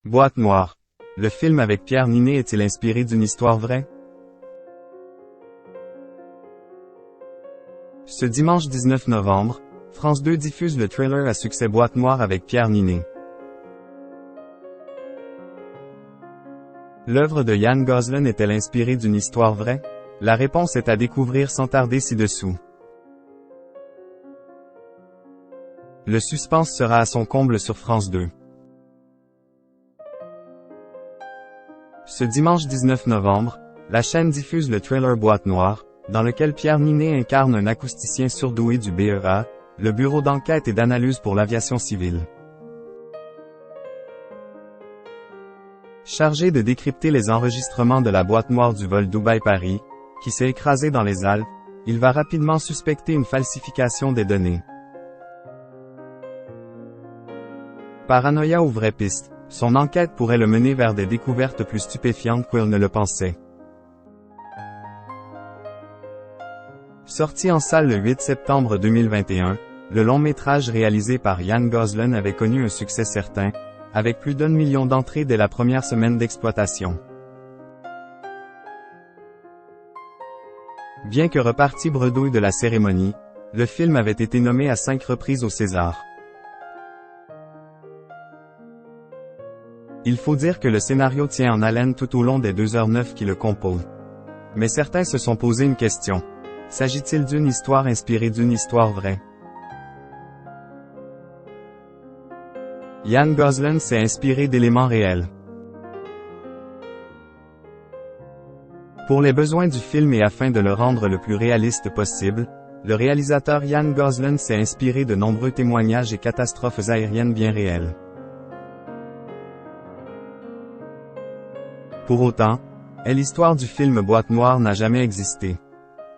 Boîte noire. Le film avec Pierre Niney est-il inspiré d'une histoire vraie? Ce dimanche 19 novembre, France 2 diffuse le trailer à succès Boîte noire avec Pierre Niney. L'œuvre de Ryan Gosling est-elle inspirée d'une histoire vraie? La réponse est à découvrir sans tarder ci-dessous. Le suspense sera à son comble sur France 2. Ce dimanche 19 novembre, la chaîne diffuse le trailer Boîte noire, dans lequel Pierre Niney incarne un acousticien surdoué du BEA, le Bureau d'enquête et d'analyse pour l'aviation civile. Chargé de décrypter les enregistrements de la boîte noire du vol Dubaï-Paris, qui s'est écrasé dans les Alpes, il va rapidement suspecter une falsification des données. Paranoïa ou vraie piste, son enquête pourrait le mener vers des découvertes plus stupéfiantes qu'il ne le pensait. Sorti en salle le 8 septembre 2021, le long-métrage réalisé par Ryan Gosling avait connu un succès certain, avec plus d'1 million d'entrées dès la première semaine d'exploitation. Bien que reparti bredouille de la cérémonie, le film avait été nommé à 5 reprises au César. Il faut dire que le scénario tient en haleine tout au long des 2h09 qui le composent. Mais certains se sont posé une question. S'agit-il d'une histoire inspirée d'une histoire vraie? Ryan Gosling s'est inspiré d'éléments réels. Pour les besoins du film et afin de le rendre le plus réaliste possible, le réalisateur Ryan Gosling s'est inspiré de nombreux témoignages et catastrophes aériennes bien réelles. Pour autant, l'histoire du film Boîte noire n'a jamais existé.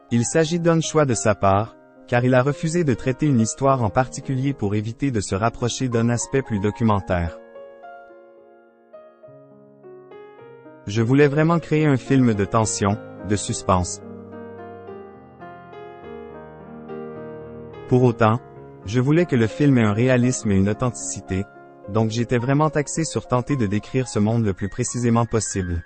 Il s'agit d'un choix de sa part, car il a refusé de traiter une histoire en particulier pour éviter de se rapprocher d'un aspect plus documentaire. Je voulais vraiment créer un film de tension, de suspense. Pour autant, je voulais que le film ait un réalisme et une authenticité, donc j'étais vraiment axé sur tenter de décrire ce monde le plus précisément possible.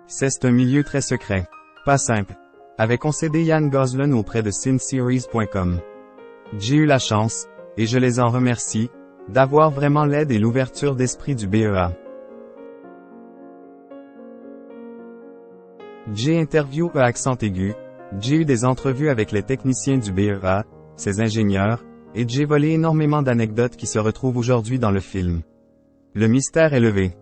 C'est un milieu très secret. Pas simple. Avait concédé Ryan Gosling auprès de cineseries.com. J'ai eu la chance, et je les en remercie, d'avoir vraiment l'aide et l'ouverture d'esprit du BEA. J'ai interview à accent aigu, j'ai eu des entrevues avec les techniciens du BEA, ses ingénieurs, et j'ai volé énormément d'anecdotes qui se retrouvent aujourd'hui dans le film. Le mystère est levé.